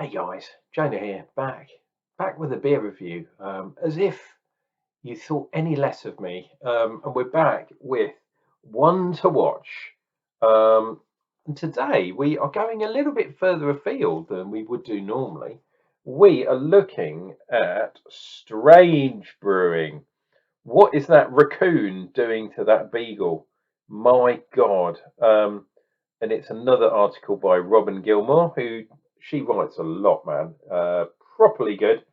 Hey guys, Jonah here, back with a beer review. As if you thought any less of me, and we're back with one to watch. And today we are going a little bit further afield than we would do normally. We are looking at Strange Brewing. What is that raccoon doing to that beagle? My God. And it's another article by Robin Gilmore, who she writes a lot, man. Properly good.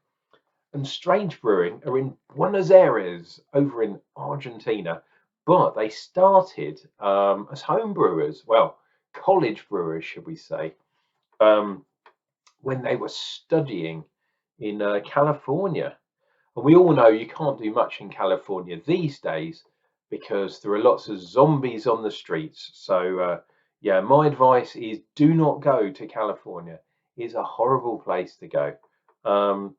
And Strange Brewing are in Buenos Aires over in Argentina, but they started as home brewers, well, college brewers, should we say, um, when they were studying in California. And we all know you can't do much in California these days because there are lots of zombies on the streets. So, yeah, my advice is do not go to California. It's a horrible place to go. Um,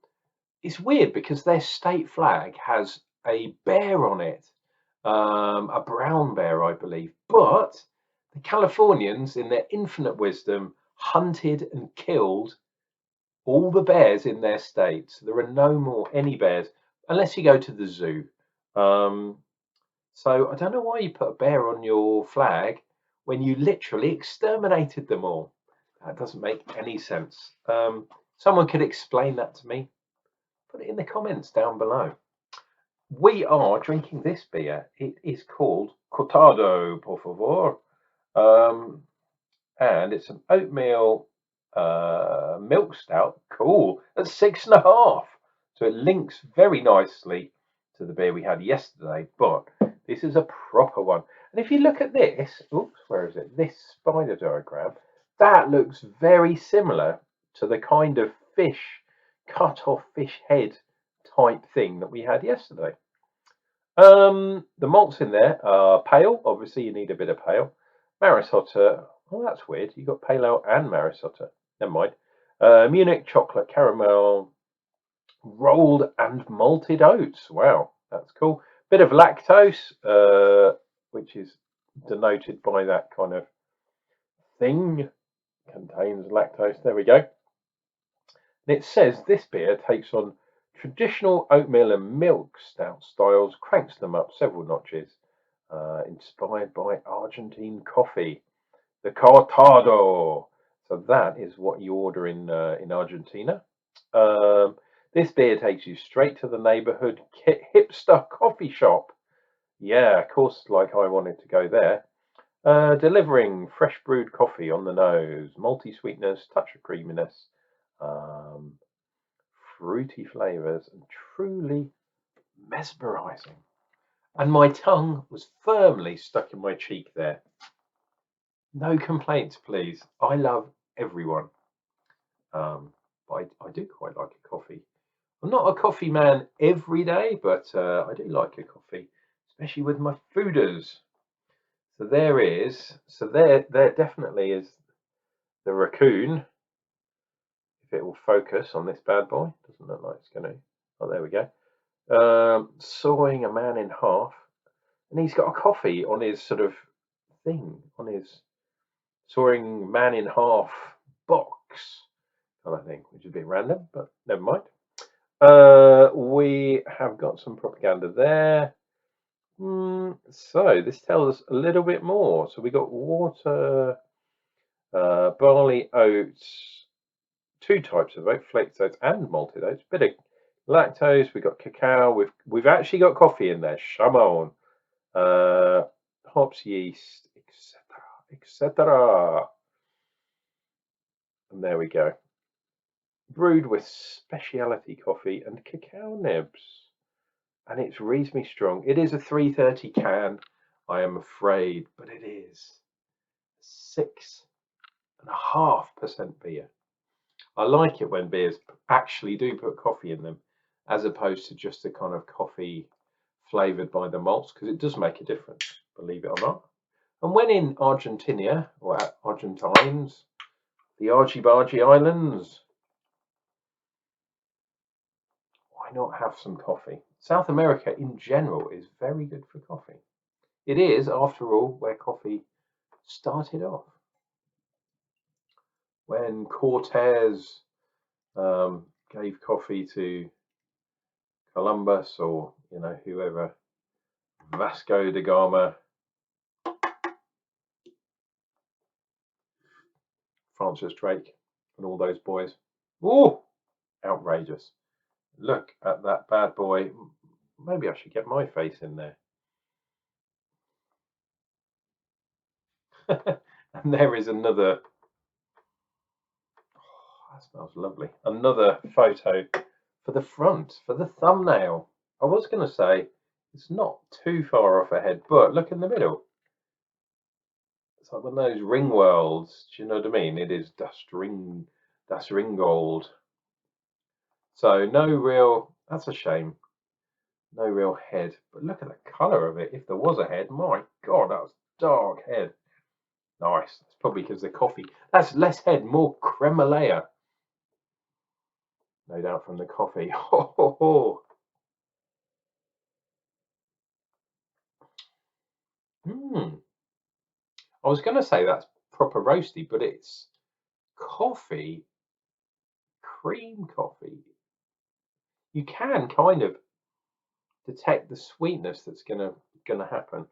it's weird because their state flag has a bear on it, a brown bear, I believe. But the Californians, in their infinite wisdom, hunted and killed all the bears in their state. So there are no more any bears unless you go to the zoo. Um, so I don't know why you put a bear on your flag when you literally exterminated them all. That doesn't make any sense. Someone could explain that to me. Put it in the comments down below. We are drinking this beer. It is called Cortado, por favor. And it's an oatmeal milk stout. Cool. At 6.5. So it links very nicely to the beer we had yesterday, but this is a proper one. And if you look at this, oops, where is it? This spider diagram, that looks very similar to the kind of fish, cut off fish head type thing that we had yesterday. The malts in there are pale. Obviously, you need a bit of pale. Maris Otter. Oh, that's weird. You got pale ale and Maris Otter. Never mind. Munich chocolate caramel, rolled and malted oats. Wow, that's cool. Bit of lactose, which is denoted by that kind of thing. Contains lactose. There we go. And it says this beer takes on traditional oatmeal and milk stout styles, cranks them up several notches, inspired by Argentine coffee, the Cortado. So that is what you order in Argentina. This beer takes you straight to the neighborhood hipster coffee shop. Yeah, of course, like I wanted to go there. Delivering fresh brewed coffee on the nose, malty sweetness, touch of creaminess, um, fruity flavors, and truly mesmerizing. And my tongue was firmly stuck in my cheek there. No complaints, please. I love everyone. But I do quite like a coffee. I'm not a coffee man every day, but I do like a coffee, especially with my fooders. So there definitely is the raccoon. If it will focus on this bad boy, doesn't look like it's going to. Oh, there we go. Sawing a man in half, and he's got a coffee on his sort of thing, on his sawing man in half box kind of thing, which is a bit random, but never mind. We have got some propaganda there. So this tells us a little bit more. So we got water, barley, oats, two types of oat, flaked oats and malted oats. Bit of lactose. We got cacao. We've actually got coffee in there. Chamon, hops, yeast, etc., etc. And there we go. Brewed with specialty coffee and cacao nibs. And it's reasonably strong. It is a 330 can, I am afraid, but it is 6.5% beer. I like it when beers actually do put coffee in them, as opposed to just a kind of coffee flavored by the malts, because it does make a difference, believe it or not. And when in Argentina, or Argentines, the Argy Bargy Islands, why not have some coffee? South America in general is very good for coffee. It is, after all, where coffee started off. When Cortez gave coffee to Columbus, or whoever, Vasco da Gama, Francis Drake, and all those boys. Oh, outrageous! Look at that bad boy. Maybe I should get my face in there. And there is another. Oh, that smells lovely. Another photo for the front, for the thumbnail. I was going to say it's not too far off ahead, but look in the middle. It's like one of those ring worlds. Do you know what I mean? It is das Ringgold. So no real. That's a shame. No real head. But look at the colour of it. If there was a head, my God, that was dark head. Nice. It's probably because the coffee. That's less head, more creme layer. No doubt from the coffee. Ho, ho, ho. I was going to say that's proper roasty, but it's coffee, cream coffee. You can kind of detect the sweetness that's gonna happen,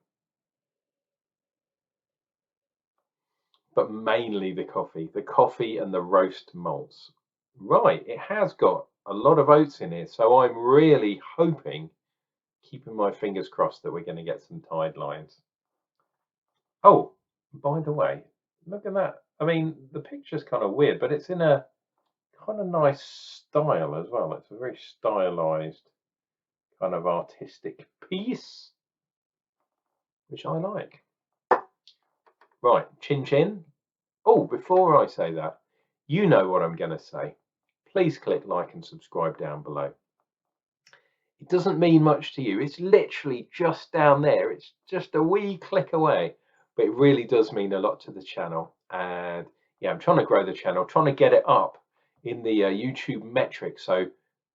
but mainly the coffee and the roast malts. Right, it has got a lot of oats in here, so I'm really hoping, keeping my fingers crossed, that we're going to get some tide lines. Oh, by the way, look at that. I mean, the picture's kind of weird, but it's in a kind of nice style as well. It's a very stylized kind of artistic piece, which I like. Right, chin chin. Oh, before I say that, you know what I'm going to say. Please click like and subscribe down below. It doesn't mean much to you. It's literally just down there. It's just a wee click away, but it really does mean a lot to the channel. And yeah, I'm trying to grow the channel, trying to get it up in the YouTube metrics. So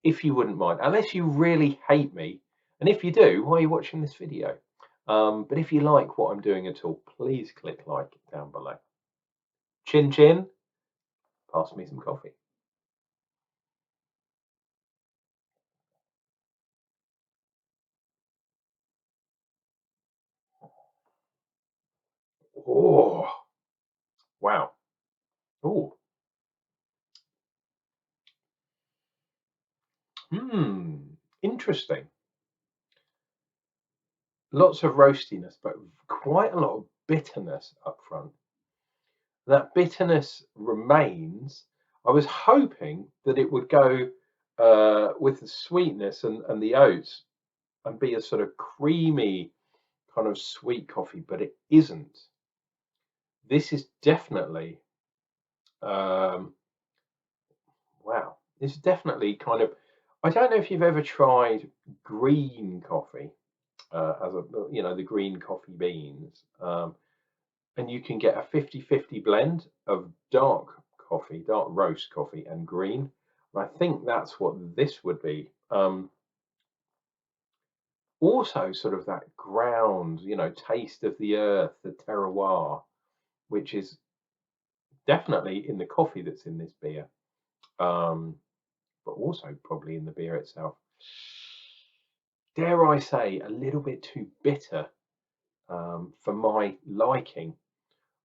if you wouldn't mind, unless you really hate me, and if you do, why are you watching this video? But if you like what I'm doing at all, please click like down below. Chin chin, pass me some coffee. Oh, wow. Oh, interesting. Lots of roastiness, but quite a lot of bitterness up front. That bitterness remains. I was hoping that it would go with the sweetness and the oats and be a sort of creamy kind of sweet coffee, but it isn't. This is definitely, wow, it's definitely kind of, I don't know if you've ever tried green coffee, as a, the green coffee beans. And you can get a 50-50 blend of dark coffee, dark roast coffee, and green. And I think that's what this would be. Also, sort of that ground, taste of the earth, the terroir, which is definitely in the coffee that's in this beer, but also probably in the beer itself. Dare I say, a little bit too bitter for my liking.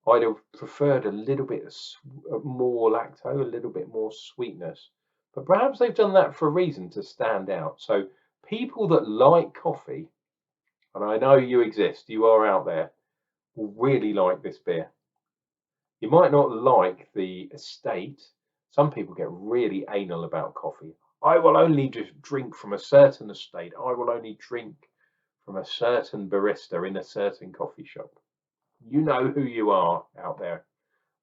I'd have preferred a little bit more lacto, a little bit more sweetness, but perhaps they've done that for a reason, to stand out. So people that like coffee, and I know you exist, you are out there, will really like this beer. You might not like the estate. Some people get really anal about coffee. I will only just drink from a certain estate. I will only drink from a certain barista in a certain coffee shop. You know who you are out there.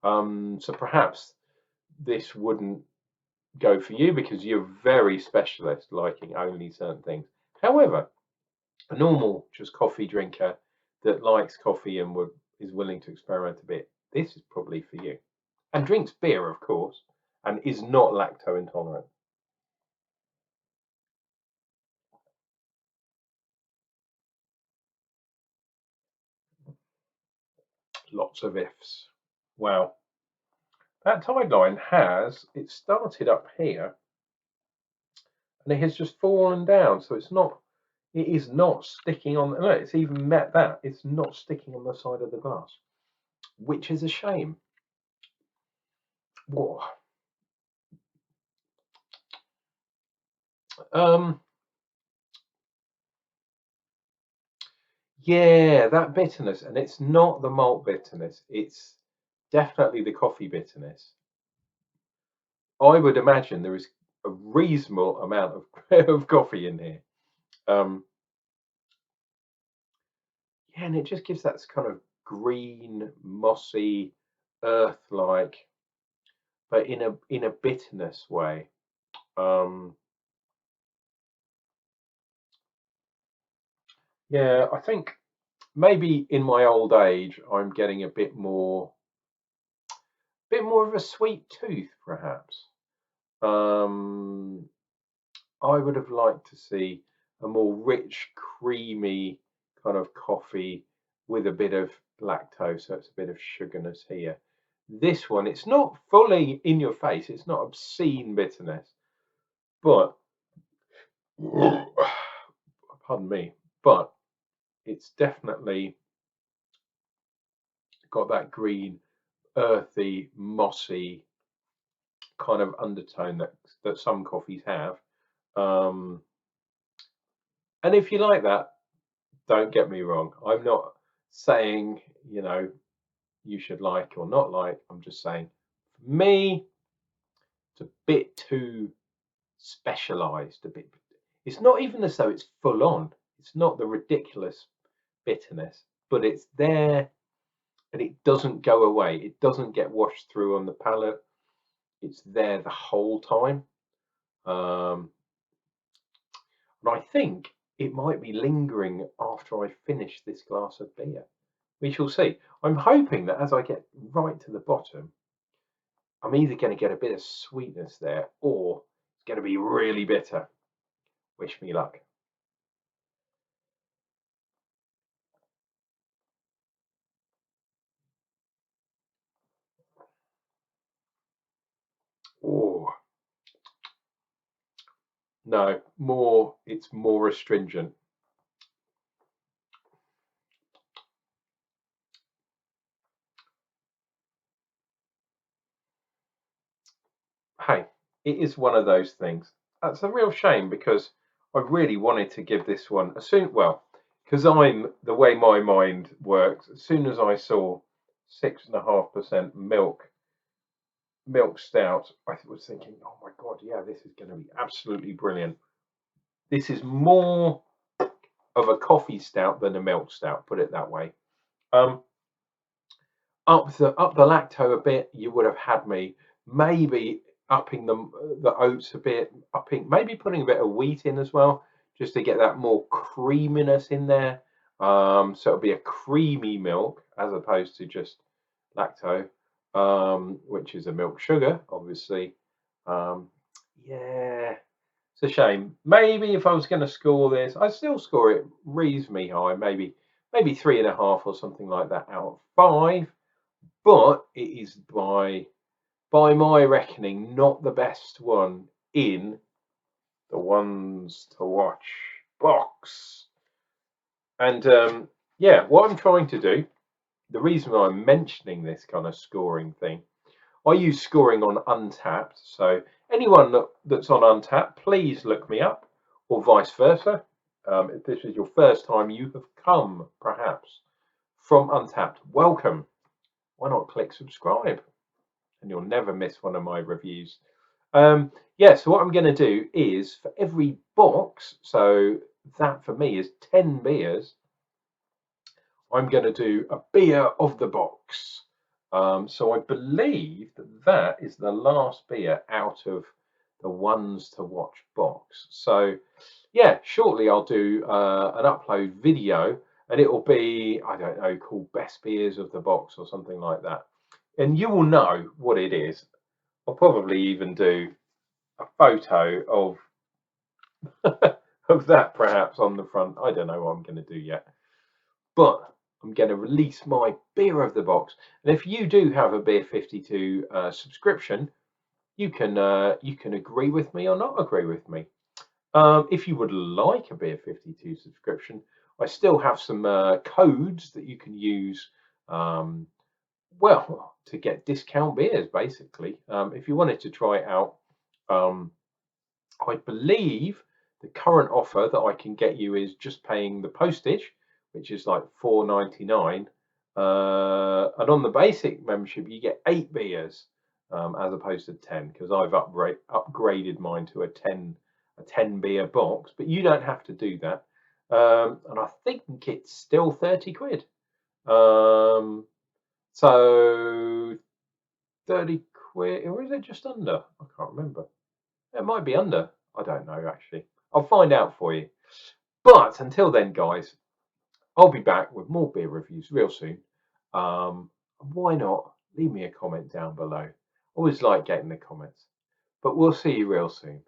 So perhaps this wouldn't go for you because you're very specialist, liking only certain things. However, a normal just coffee drinker that likes coffee and is willing to experiment a bit, this is probably for you. And drinks beer, of course, and is not lacto intolerant. Lots of ifs. Wow. that tide line it started up here and it has just fallen down. So it is not sticking on, look, it's even met that. It's not sticking on the side of the glass, which is a shame. Whoa. Yeah, that bitterness, and it's not the malt bitterness. It's definitely the coffee bitterness. I would imagine there is a reasonable amount of, of coffee in here. Yeah, and it just gives that kind of green, mossy, earth-like, but in a bitterness way. Yeah, I think maybe in my old age I'm getting a bit more of a sweet tooth, perhaps. Um, I would have liked to see a more rich, creamy kind of coffee with a bit of lactose, so it's a bit of sugarness here. This one, it's not fully in your face, it's not obscene bitterness, but pardon me, but it's definitely got that green, earthy, mossy kind of undertone that some coffees have. Um, and if you like that, don't get me wrong. I'm not saying, you should like or not like. I'm just saying, for me, it's a bit too specialized. A bit. It's not even as though it's full on. It's not the ridiculous bitterness, but it's there and it doesn't go away. It doesn't get washed through on the palate. It's there the whole time. Um, and I think it might be lingering after I finish this glass of beer. We shall see. I'm hoping that as I get right to the bottom, I'm either going to get a bit of sweetness there or it's going to be really bitter. Wish me luck. Oh, no, it's more astringent. Hey, it is one of those things. That's a real shame because I really wanted to give this one because I'm the way my mind works. As soon as I saw 6.5% milk stout, I was thinking, oh my god, yeah, this is going to be absolutely brilliant. This is more of a coffee stout than a milk stout, put it that way. Um, up the lacto a bit, you would have had me maybe upping the oats a bit, maybe putting a bit of wheat in as well, just to get that more creaminess in there. So it'll be a creamy milk as opposed to just lacto, which is a milk sugar, obviously. Um, yeah, it's a shame. Maybe if I was going to score this, I'd still score it reasonably high, maybe 3.5 or something like that out of 5. But it is by my reckoning not the best one in the ones to watch box. And yeah, what I'm trying to do, the reason why I'm mentioning this kind of scoring thing, I use scoring on Untapped. So anyone that's on Untapped, please look me up, or vice versa. If this is your first time you have come, perhaps, from Untapped, welcome. Why not click subscribe? And you'll never miss one of my reviews. Yeah, so what I'm going to do is for every box, so that for me is 10 beers, I'm going to do a beer of the box. So I believe that is the last beer out of the ones to watch box. So yeah, shortly I'll do an upload video and it will be, I don't know, called Best Beers of the Box or something like that. And you will know what it is. I'll probably even do a photo of of that perhaps on the front. I don't know what I'm going to do yet, but I'm going to release my beer of the box. And if you do have a Beer 52 subscription, you can agree with me or not agree with me. If you would like a Beer 52 subscription, I still have some codes that you can use. Well, to get discount beers, basically. If you wanted to try it out, I believe the current offer that I can get you is just paying the postage, which is like £4.99. And on the basic membership, you get 8 beers as opposed to 10, because I've upgraded mine to a 10 beer box. But you don't have to do that. And I think it's still 30 quid. So 30 quid, or is it just under? I can't remember. It might be under. I don't know, actually. I'll find out for you. But until then, guys, I'll be back with more beer reviews real soon. Why not leave me a comment down below? Always like getting the comments. But we'll see you real soon.